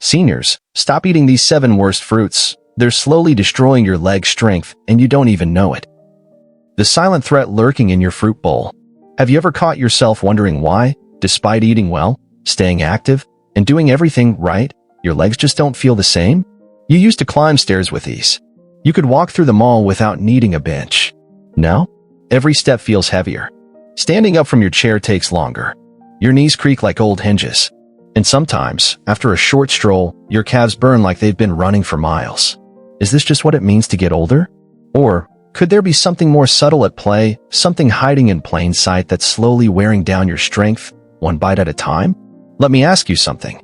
Seniors, stop eating these 7 worst fruits. They're slowly destroying your leg strength and you don't even know it. The silent threat lurking in your fruit bowl. Have you ever caught yourself wondering why, despite eating well, staying active, and doing everything right, your legs just don't feel the same? You used to climb stairs with ease. You could walk through the mall without needing a bench. Now, every step feels heavier. Standing up from your chair takes longer. Your knees creak like old hinges. And sometimes, after a short stroll, your calves burn like they've been running for miles. Is this just what it means to get older? Or could there be something more subtle at play, something hiding in plain sight that's slowly wearing down your strength, one bite at a time? Let me ask you something.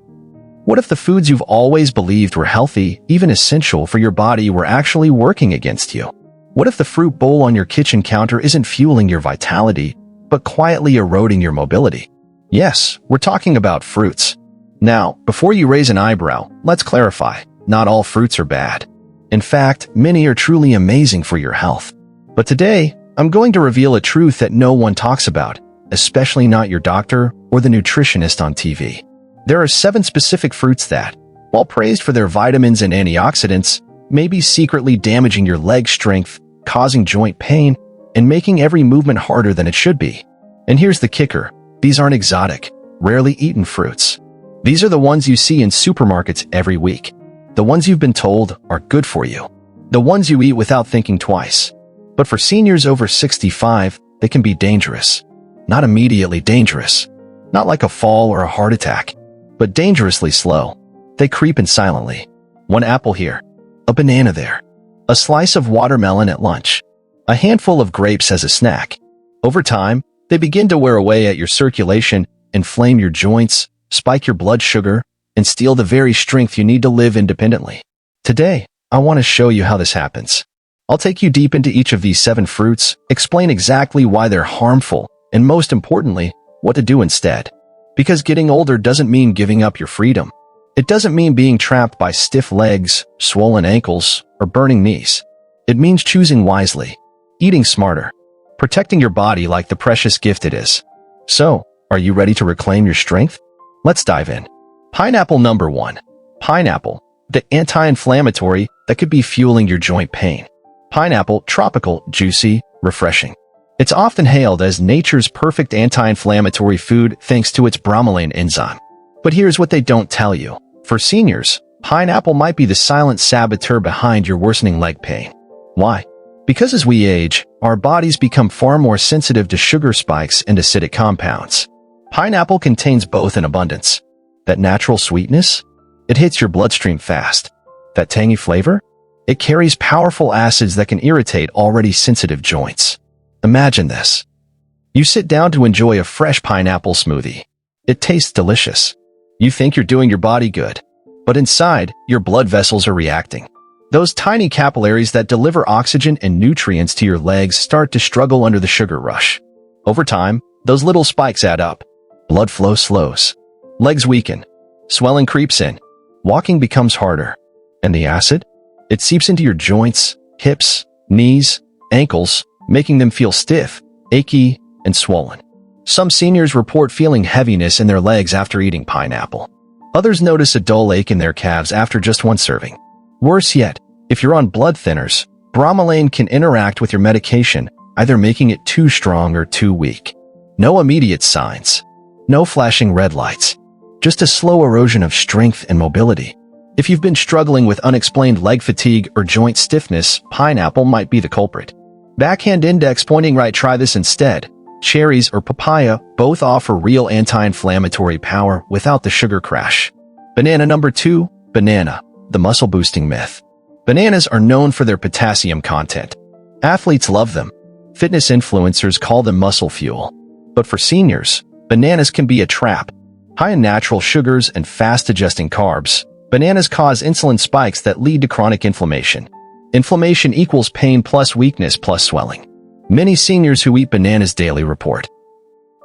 What if the foods you've always believed were healthy, even essential for your body, were actually working against you? What if the fruit bowl on your kitchen counter isn't fueling your vitality, but quietly eroding your mobility? Yes, we're talking about fruits. Now, before you raise an eyebrow, let's clarify, not all fruits are bad. In fact, many are truly amazing for your health. But today, I'm going to reveal a truth that no one talks about, especially not your doctor or the nutritionist on TV. There are 7 specific fruits that, while praised for their vitamins and antioxidants, may be secretly damaging your leg strength, causing joint pain, and making every movement harder than it should be. And here's the kicker. These aren't exotic, rarely eaten fruits. These are the ones you see in supermarkets every week. The ones you've been told are good for you. The ones you eat without thinking twice. But for seniors over 65, they can be dangerous. Not immediately dangerous. Not like a fall or a heart attack, but dangerously slow. They creep in silently. One apple here, a banana there, a slice of watermelon at lunch, a handful of grapes as a snack. Over time, they begin to wear away at your circulation, inflame your joints, spike your blood sugar, and steal the very strength you need to live independently. Today, I want to show you how this happens. I'll take you deep into each of these 7 fruits, explain exactly why they're harmful, and most importantly, what to do instead. Because getting older doesn't mean giving up your freedom. It doesn't mean being trapped by stiff legs, swollen ankles, or burning knees. It means choosing wisely, eating smarter, protecting your body like the precious gift it is. So, are you ready to reclaim your strength? Let's dive in. Pineapple number 1. Pineapple, the anti-inflammatory that could be fueling your joint pain. Pineapple, tropical, juicy, refreshing. It's often hailed as nature's perfect anti-inflammatory food thanks to its bromelain enzyme. But here's what they don't tell you. For seniors, pineapple might be the silent saboteur behind your worsening leg pain. Why? Because as we age, our bodies become far more sensitive to sugar spikes and acidic compounds. Pineapple contains both in abundance. That natural sweetness? It hits your bloodstream fast. That tangy flavor? It carries powerful acids that can irritate already sensitive joints. Imagine this. You sit down to enjoy a fresh pineapple smoothie. It tastes delicious. You think you're doing your body good. But inside, your blood vessels are reacting. Those tiny capillaries that deliver oxygen and nutrients to your legs start to struggle under the sugar rush. Over time, those little spikes add up. Blood flow slows. Legs weaken. Swelling creeps in. Walking becomes harder. And the acid? It seeps into your joints, hips, knees, ankles, making them feel stiff, achy, and swollen. Some seniors report feeling heaviness in their legs after eating pineapple. Others notice a dull ache in their calves after just one serving. Worse yet, if you're on blood thinners, bromelain can interact with your medication, either making it too strong or too weak. No immediate signs. No flashing red lights. Just a slow erosion of strength and mobility. If you've been struggling with unexplained leg fatigue or joint stiffness, pineapple might be the culprit. Backhand index pointing right, try this instead. Cherries or papaya both offer real anti-inflammatory power without the sugar crash. Banana number 2, banana, the muscle-boosting myth. Bananas are known for their potassium content. Athletes love them. Fitness influencers call them muscle fuel. But for seniors, bananas can be a trap. High in natural sugars and fast-adjusting carbs, bananas cause insulin spikes that lead to chronic inflammation. Inflammation equals pain plus weakness plus swelling. Many seniors who eat bananas daily report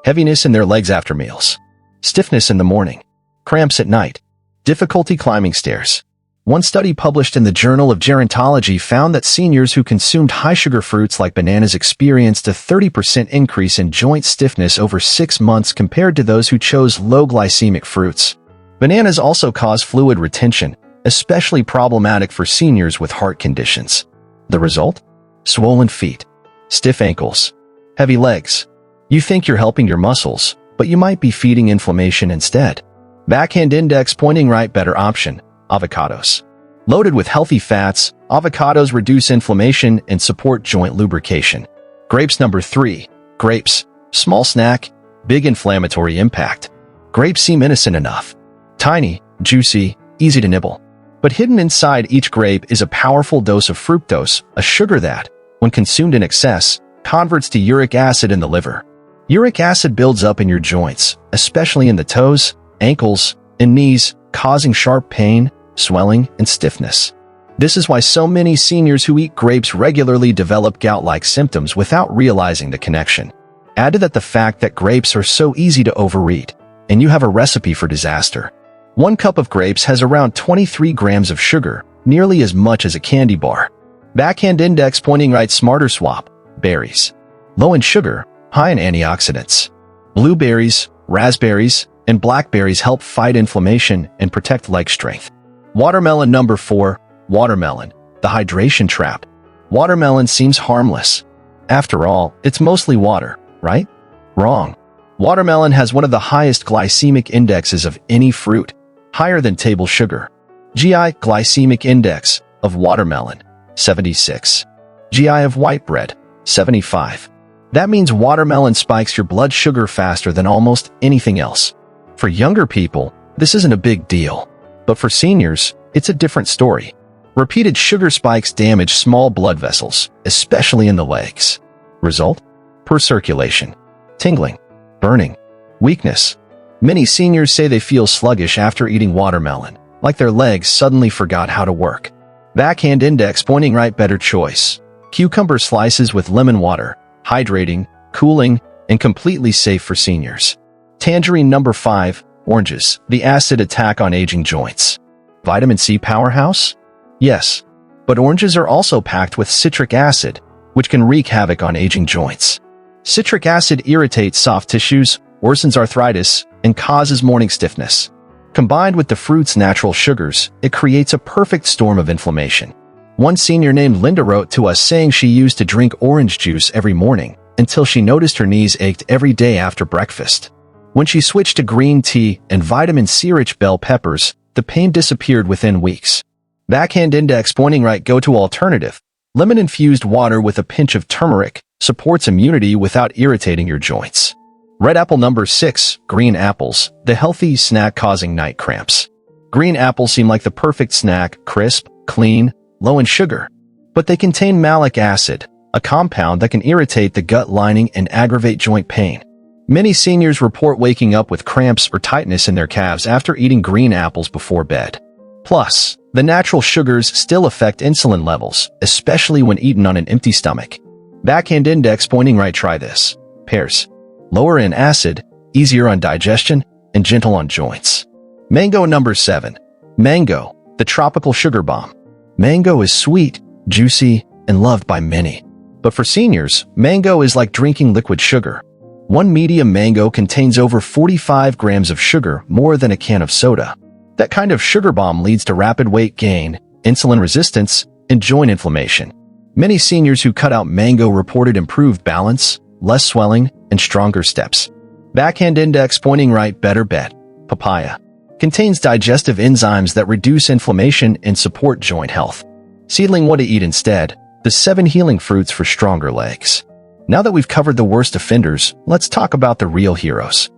heaviness in their legs after meals, stiffness in the morning, cramps at night, difficulty climbing stairs. One study published in the Journal of Gerontology found that seniors who consumed high-sugar fruits like bananas experienced a 30% increase in joint stiffness over 6 months compared to those who chose low-glycemic fruits. Bananas also cause fluid retention, especially problematic for seniors with heart conditions. The result? Swollen feet, stiff ankles, heavy legs. You think you're helping your muscles, but you might be feeding inflammation instead. Backhand index pointing right, better option, avocados. Loaded with healthy fats, avocados reduce inflammation and support joint lubrication. Grapes number 3. Grapes. Small snack, big inflammatory impact. Grapes seem innocent enough. Tiny, juicy, easy to nibble. But hidden inside each grape is a powerful dose of fructose, a sugar that, when consumed in excess, converts to uric acid in the liver. Uric acid builds up in your joints, especially in the toes, ankles, and knees, causing sharp pain, swelling, and stiffness. This is why so many seniors who eat grapes regularly develop gout-like symptoms without realizing the connection. Add to that the fact that grapes are so easy to overeat, and you have a recipe for disaster. 1 cup of grapes has around 23 grams of sugar, nearly as much as a candy bar. Backhand index pointing right, smarter swap. Berries. Low in sugar, high in antioxidants. Blueberries, raspberries, and blackberries help fight inflammation and protect leg strength. Watermelon number 4. Watermelon, the hydration trap. Watermelon seems harmless. After all, it's mostly water, right? Wrong. Watermelon has one of the highest glycemic indexes of any fruit, higher than table sugar. GI glycemic index of watermelon, 76. GI of white bread, 75. That means watermelon spikes your blood sugar faster than almost anything else. For younger people, this isn't a big deal. But for seniors, it's a different story. Repeated sugar spikes damage small blood vessels, especially in the legs. Result? Poor circulation, tingling, burning, weakness. Many seniors say they feel sluggish after eating watermelon, like their legs suddenly forgot how to work. Backhand index pointing right, better choice. Cucumber slices with lemon water, hydrating, cooling, and completely safe for seniors. Tangerine number 5. Oranges, the acid attack on aging joints. Vitamin C powerhouse? Yes, but oranges are also packed with citric acid, which can wreak havoc on aging joints. Citric acid irritates soft tissues, worsens arthritis, and causes morning stiffness. Combined with the fruit's natural sugars, it creates a perfect storm of inflammation. One senior named Linda wrote to us saying she used to drink orange juice every morning until she noticed her knees ached every day after breakfast. When she switched to green tea and vitamin C-rich bell peppers, the pain disappeared within weeks. Backhand index pointing right, go to alternative. Lemon-infused water with a pinch of turmeric supports immunity without irritating your joints. Red apple number 6. Green apples, the healthy snack causing night cramps. Green apples seem like the perfect snack, crisp, clean, low in sugar. But they contain malic acid, a compound that can irritate the gut lining and aggravate joint pain. Many seniors report waking up with cramps or tightness in their calves after eating green apples before bed. Plus, the natural sugars still affect insulin levels, especially when eaten on an empty stomach. Backhand index pointing right, try this. Pears. Lower in acid, easier on digestion, and gentle on joints. Mango number 7. Mango, the tropical sugar bomb. Mango is sweet, juicy, and loved by many. But for seniors, mango is like drinking liquid sugar. One medium mango contains over 45 grams of sugar, more than a can of soda. That kind of sugar bomb leads to rapid weight gain, insulin resistance, and joint inflammation. Many seniors who cut out mango reported improved balance, less swelling, and stronger steps. Backhand index pointing right, better bet. Papaya. Contains digestive enzymes that reduce inflammation and support joint health. Seedling, what to eat instead. The 7 healing fruits for stronger legs. Now that we've covered the worst offenders, let's talk about the real heroes.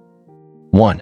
1.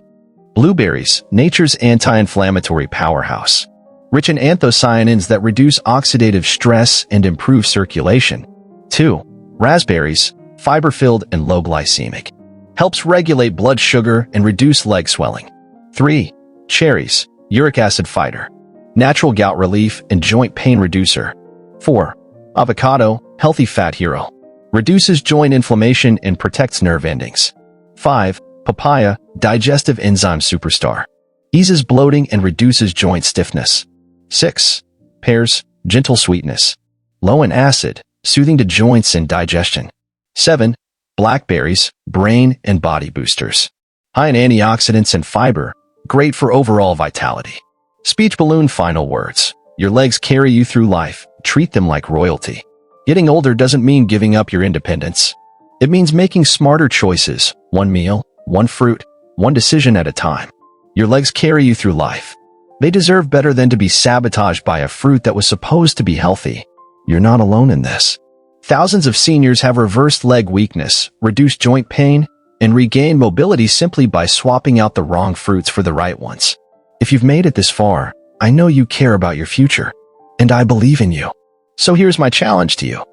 Blueberries, nature's anti-inflammatory powerhouse. Rich in anthocyanins that reduce oxidative stress and improve circulation. 2. Raspberries, fiber-filled and low glycemic. Helps regulate blood sugar and reduce leg swelling. 3. Cherries, uric acid fighter. Natural gout relief and joint pain reducer. 4. Avocado, healthy fat hero. Reduces joint inflammation and protects nerve endings. 5. Papaya, digestive enzyme superstar. Eases bloating and reduces joint stiffness. 6. Pears, gentle sweetness. Low in acid, soothing to joints and digestion. 7. Blackberries, brain and body boosters. High in antioxidants and fiber, Great for overall vitality. Speech balloon final words. Your legs carry you through life. Treat them like royalty. Getting older doesn't mean giving up your independence. It means making smarter choices, one meal, one fruit, one decision at a time. Your legs carry you through life. They deserve better than to be sabotaged by a fruit that was supposed to be healthy. You're not alone in this. Thousands of seniors have reversed leg weakness, reduced joint pain, and regained mobility simply by swapping out the wrong fruits for the right ones. If you've made it this far, I know you care about your future, and I believe in you. So here's my challenge to you.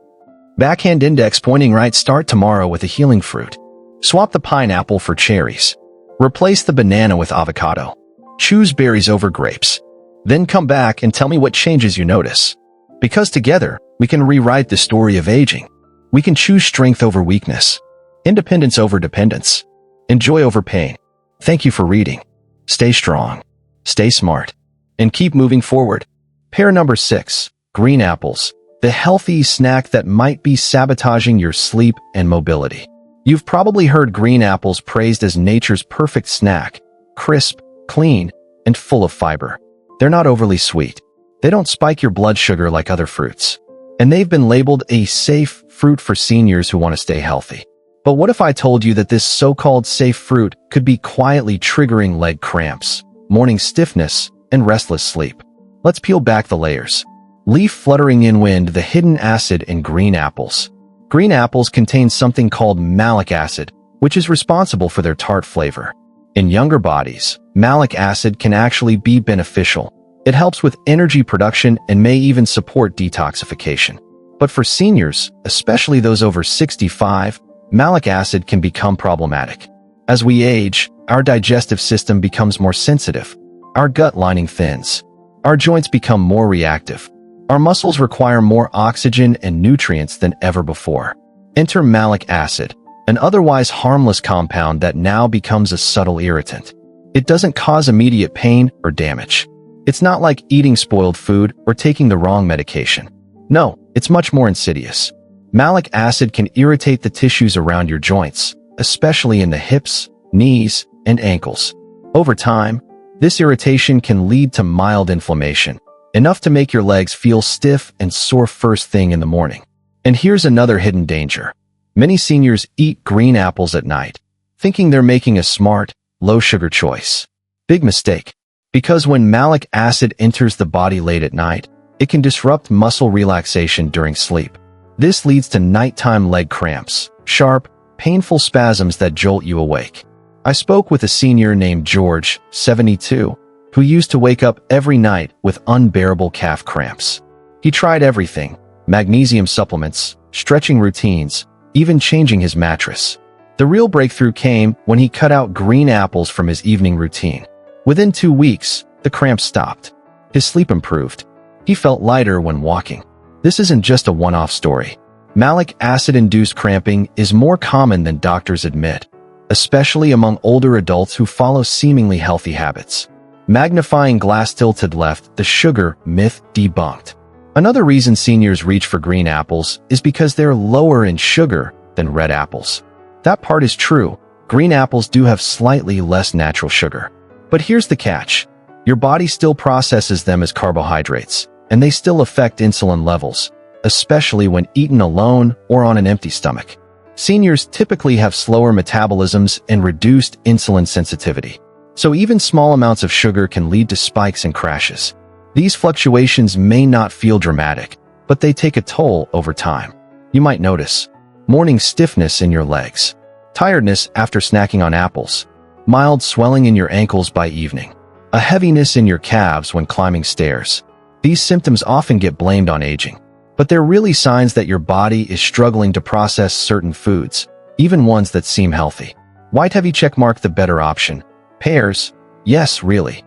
Backhand index pointing right, start tomorrow with a healing fruit. Swap the pineapple for cherries. Replace the banana with avocado. Choose berries over grapes. Then come back and tell me what changes you notice. Because together, we can rewrite the story of aging. We can choose strength over weakness, independence over dependence, and joy over pain. Thank you for reading. Stay strong, stay smart, and keep moving forward. Pair number 6, green apples, the healthy snack that might be sabotaging your sleep and mobility. You've probably heard green apples praised as nature's perfect snack, crisp, clean, and full of fiber. They're not overly sweet. They don't spike your blood sugar like other fruits. And they've been labeled a safe fruit for seniors who want to stay healthy. But what if I told you that this so-called safe fruit could be quietly triggering leg cramps, morning stiffness, and restless sleep? Let's peel back the layers. Leaf fluttering in wind, the hidden acid in green apples. Green apples contain something called malic acid, which is responsible for their tart flavor. In younger bodies, malic acid can actually be beneficial. It helps with energy production and may even support detoxification. But for seniors, especially those over 65, malic acid can become problematic. As we age, our digestive system becomes more sensitive. Our gut lining thins. Our joints become more reactive. Our muscles require more oxygen and nutrients than ever before. Enter malic acid, an otherwise harmless compound that now becomes a subtle irritant. It doesn't cause immediate pain or damage. It's not like eating spoiled food or taking the wrong medication. No, it's much more insidious. Malic acid can irritate the tissues around your joints, especially in the hips, knees, and ankles. Over time, this irritation can lead to mild inflammation, enough to make your legs feel stiff and sore first thing in the morning. And here's another hidden danger. Many seniors eat green apples at night, thinking they're making a smart, low-sugar choice. Big mistake. Because when malic acid enters the body late at night, it can disrupt muscle relaxation during sleep. This leads to nighttime leg cramps, sharp, painful spasms that jolt you awake. I spoke with a senior named George, 72, who used to wake up every night with unbearable calf cramps. He tried everything: magnesium supplements, stretching routines, even changing his mattress. The real breakthrough came when he cut out green apples from his evening routine. Within 2 weeks, the cramps stopped. His sleep improved. He felt lighter when walking. This isn't just a one-off story. Malic acid-induced cramping is more common than doctors admit, especially among older adults who follow seemingly healthy habits. Magnifying glass tilted left, the sugar myth debunked. Another reason seniors reach for green apples is because they're lower in sugar than red apples. That part is true. Green apples do have slightly less natural sugar. But here's the catch. Your body still processes them as carbohydrates, and they still affect insulin levels, especially when eaten alone or on an empty stomach. Seniors typically have slower metabolisms and reduced insulin sensitivity. So even small amounts of sugar can lead to spikes and crashes. These fluctuations may not feel dramatic, but they take a toll over time. You might notice morning stiffness in your legs, tiredness after snacking on apples, mild swelling in your ankles by evening, a heaviness in your calves when climbing stairs. These symptoms often get blamed on aging, but they're really signs that your body is struggling to process certain foods, even ones that seem healthy. White heavy checkmark the better option. Pears? Yes, really.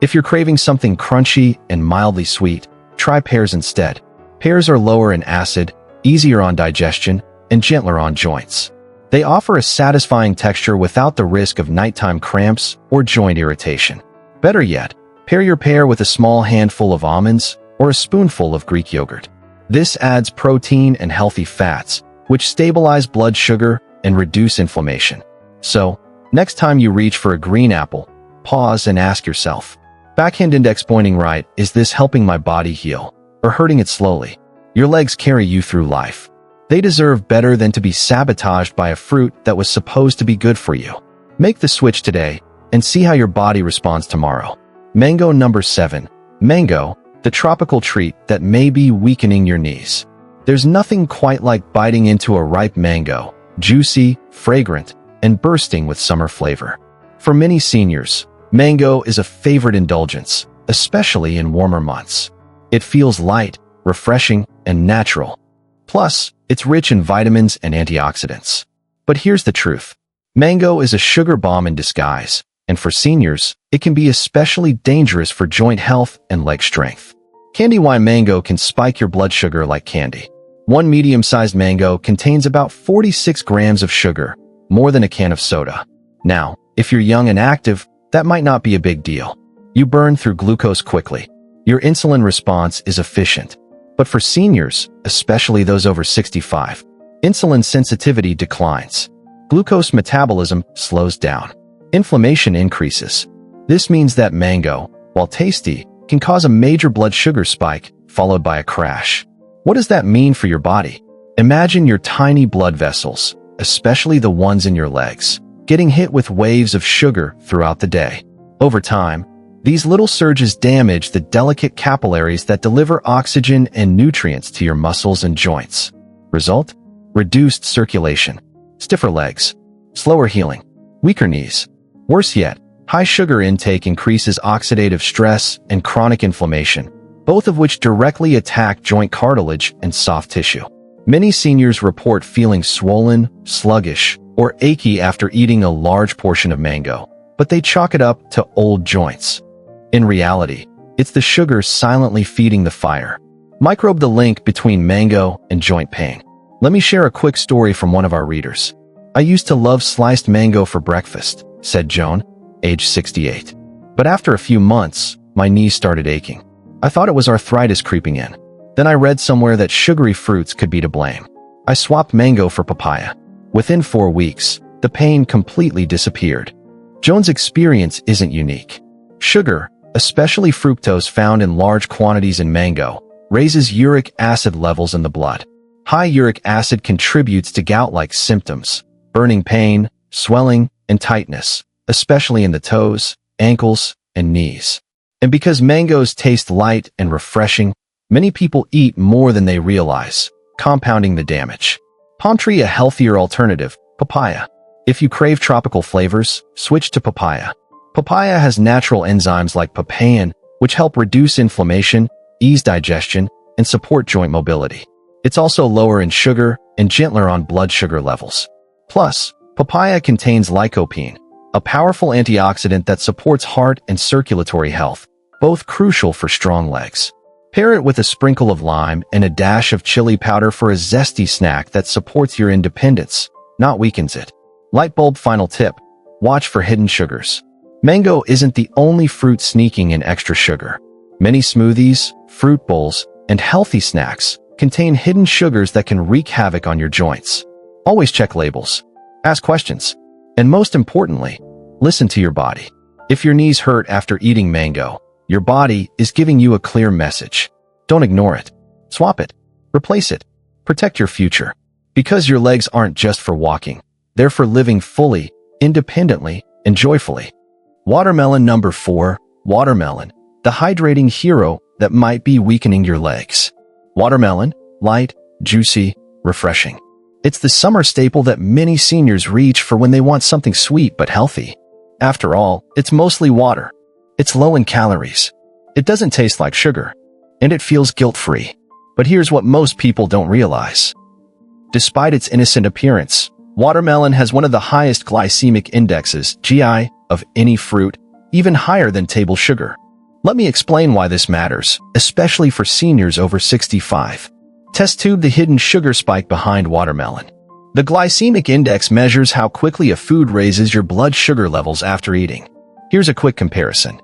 If you're craving something crunchy and mildly sweet, try pears instead. Pears are lower in acid, easier on digestion, and gentler on joints. They offer a satisfying texture without the risk of nighttime cramps or joint irritation. Better yet, pair your pear with a small handful of almonds or a spoonful of Greek yogurt. This adds protein and healthy fats, which stabilize blood sugar and reduce inflammation. So, next time you reach for a green apple, pause and ask yourself, backhand index pointing right, is this helping my body heal or hurting it slowly? Your legs carry you through life. They deserve better than to be sabotaged by a fruit that was supposed to be good for you. Make the switch today and see how your body responds tomorrow. Mango number 7. Mango, the tropical treat that may be weakening your knees. There's nothing quite like biting into a ripe mango, juicy, fragrant, and bursting with summer flavor. For many seniors, mango is a favorite indulgence, especially in warmer months. It feels light, refreshing, and natural. Plus, it's rich in vitamins and antioxidants. But here's the truth. Mango is a sugar bomb in disguise, and for seniors, it can be especially dangerous for joint health and leg strength. Candy wine mango can spike your blood sugar like candy. One medium-sized mango contains about 46 grams of sugar, more than a can of soda. Now, if you're young and active, that might not be a big deal. You burn through glucose quickly. Your insulin response is efficient. But for seniors, especially those over 65, insulin sensitivity declines. Glucose metabolism slows down. Inflammation increases. This means that mango, while tasty, can cause a major blood sugar spike, followed by a crash. What does that mean for your body? Imagine your tiny blood vessels, especially the ones in your legs, getting hit with waves of sugar throughout the day. Over time, these little surges damage the delicate capillaries that deliver oxygen and nutrients to your muscles and joints. Result? Reduced circulation, stiffer legs, slower healing, weaker knees. Worse yet, high sugar intake increases oxidative stress and chronic inflammation, both of which directly attack joint cartilage and soft tissue. Many seniors report feeling swollen, sluggish, or achy after eating a large portion of mango, but they chalk it up to old joints. In reality, it's the sugar silently feeding the fire. Microbe the link between mango and joint pain. Let me share a quick story from one of our readers. I used to love sliced mango for breakfast, said Joan, age 68. But after a few months, my knees started aching. I thought it was arthritis creeping in. Then I read somewhere that sugary fruits could be to blame. I swapped mango for papaya. Within 4 weeks, the pain completely disappeared. Joan's experience isn't unique. Sugar, especially fructose found in large quantities in mango, raises uric acid levels in the blood. High uric acid contributes to gout-like symptoms, burning pain, swelling, and tightness, especially in the toes, ankles, and knees. And because mangoes taste light and refreshing, many people eat more than they realize, compounding the damage. Pantry a healthier alternative, papaya. If you crave tropical flavors, switch to papaya. Papaya has natural enzymes like papain, which help reduce inflammation, ease digestion, and support joint mobility. It's also lower in sugar and gentler on blood sugar levels. Plus, papaya contains lycopene, a powerful antioxidant that supports heart and circulatory health, both crucial for strong legs. Pair it with a sprinkle of lime and a dash of chili powder for a zesty snack that supports your independence, not weakens it. Light bulb final tip: watch for hidden sugars. Mango isn't the only fruit sneaking in extra sugar. Many smoothies, fruit bowls, and healthy snacks contain hidden sugars that can wreak havoc on your joints. Always check labels, ask questions, and most importantly, listen to your body. If your knees hurt after eating mango, your body is giving you a clear message. Don't ignore it. Swap it. Replace it. Protect your future. Because your legs aren't just for walking. They're for living fully, independently, and joyfully. Watermelon number 4. Watermelon, the hydrating hero that might be weakening your legs. Watermelon, light, juicy, refreshing. It's the summer staple that many seniors reach for when they want something sweet but healthy. After all, it's mostly water. It's low in calories. It doesn't taste like sugar. And it feels guilt-free. But here's what most people don't realize. Despite its innocent appearance, watermelon has one of the highest glycemic indexes, GI, of any fruit, even higher than table sugar. Let me explain why this matters, especially for seniors over 65. Test tube the hidden sugar spike behind watermelon. The glycemic index measures how quickly a food raises your blood sugar levels after eating. Here's a quick comparison.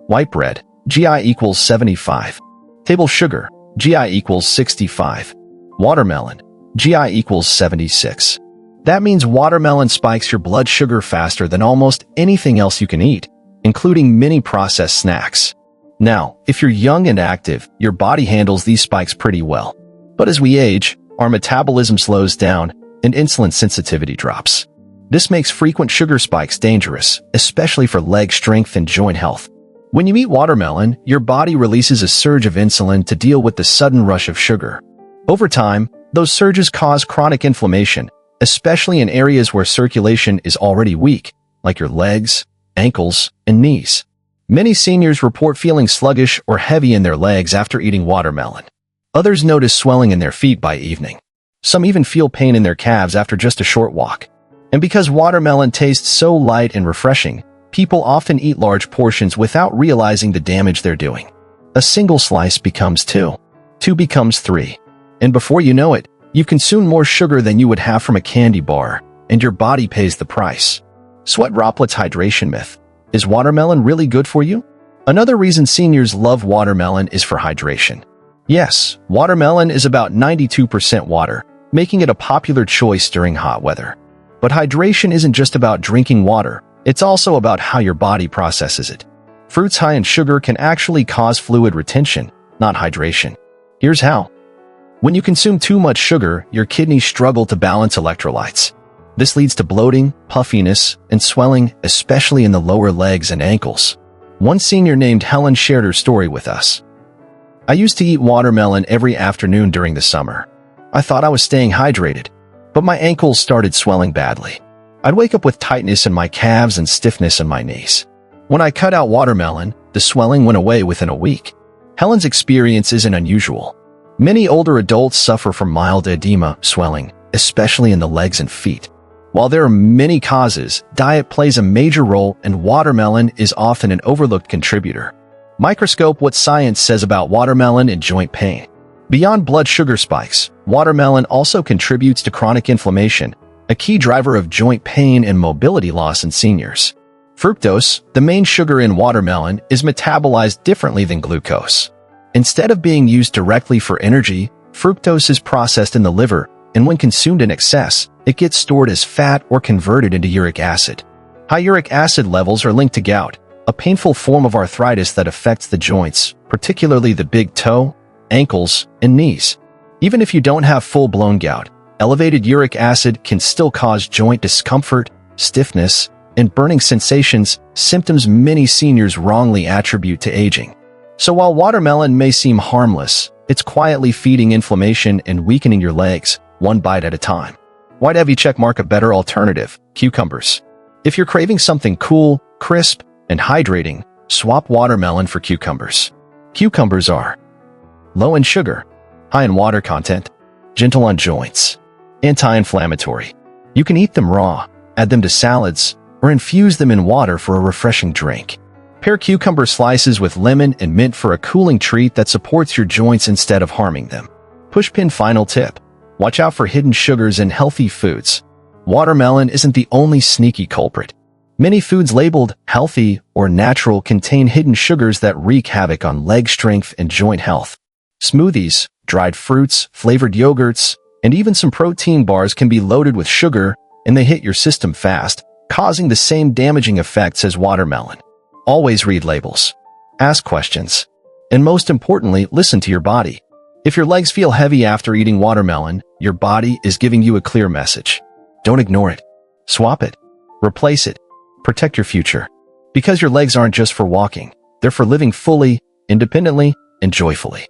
White bread, GI equals 75. Table sugar, GI equals 65. Watermelon, GI equals 76. That means watermelon spikes your blood sugar faster than almost anything else you can eat. including many processed snacks. Now, if you're young and active, your body handles these spikes pretty well. But as we age, our metabolism slows down and insulin sensitivity drops. This makes frequent sugar spikes dangerous, especially for leg strength and joint health. When you eat watermelon, your body releases a surge of insulin to deal with the sudden rush of sugar. Over time, those surges cause chronic inflammation, especially in areas where circulation is already weak, like your legs, ankles, and knees. Many seniors report feeling sluggish or heavy in their legs after eating watermelon. Others notice swelling in their feet by evening. Some even feel pain in their calves after just a short walk. And because watermelon tastes so light and refreshing, people often eat large portions without realizing the damage they're doing. A single slice becomes two. Two becomes three. And before you know it, you've consumed more sugar than you would have from a candy bar, and your body pays the price. Sweat droplets hydration myth. Is watermelon really good for you? Another reason seniors love watermelon is for hydration. Yes, watermelon is about 92% water, making it a popular choice during hot weather. But hydration isn't just about drinking water, it's also about how your body processes it. Fruits high in sugar can actually cause fluid retention, not hydration. Here's how. When you consume too much sugar, your kidneys struggle to balance electrolytes. This leads to bloating, puffiness, and swelling, especially in the lower legs and ankles. One senior named Helen shared her story with us. I used to eat watermelon every afternoon during the summer. I thought I was staying hydrated, but my ankles started swelling badly. I'd wake up with tightness in my calves and stiffness in my knees. When I cut out watermelon, the swelling went away within a week. Helen's experience isn't unusual. Many older adults suffer from mild edema, swelling, especially in the legs and feet. While there are many causes, diet plays a major role, and watermelon is often an overlooked contributor. Microscope what science says about watermelon and joint pain. Beyond blood sugar spikes, watermelon also contributes to chronic inflammation, a key driver of joint pain and mobility loss in seniors. Fructose, the main sugar in watermelon, is metabolized differently than glucose. Instead of being used directly for energy, fructose is processed in the liver, and when consumed in excess, it gets stored as fat or converted into uric acid. High uric acid levels are linked to gout, a painful form of arthritis that affects the joints, particularly the big toe, ankles, and knees. Even if you don't have full-blown gout, elevated uric acid can still cause joint discomfort, stiffness, and burning sensations, symptoms many seniors wrongly attribute to aging. So while watermelon may seem harmless, it's quietly feeding inflammation and weakening your legs, one bite at a time. Why'd have you checkmark a better alternative? Cucumbers. If you're craving something cool, crisp, and hydrating, swap watermelon for cucumbers. Cucumbers are low in sugar, high in water content, gentle on joints, anti-inflammatory. You can eat them raw, add them to salads, or infuse them in water for a refreshing drink. Pair cucumber slices with lemon and mint for a cooling treat that supports your joints instead of harming them. Pushpin final tip. Watch out for hidden sugars in healthy foods. Watermelon isn't the only sneaky culprit. Many foods labeled healthy or natural contain hidden sugars that wreak havoc on leg strength and joint health. Smoothies, dried fruits, flavored yogurts, and even some protein bars can be loaded with sugar, and they hit your system fast, causing the same damaging effects as watermelon. Always read labels. Ask questions. And most importantly, listen to your body. If your legs feel heavy after eating watermelon, your body is giving you a clear message. Don't ignore it. Swap it. Replace it. Protect your future. Because your legs aren't just for walking, they're for living fully, independently, and joyfully.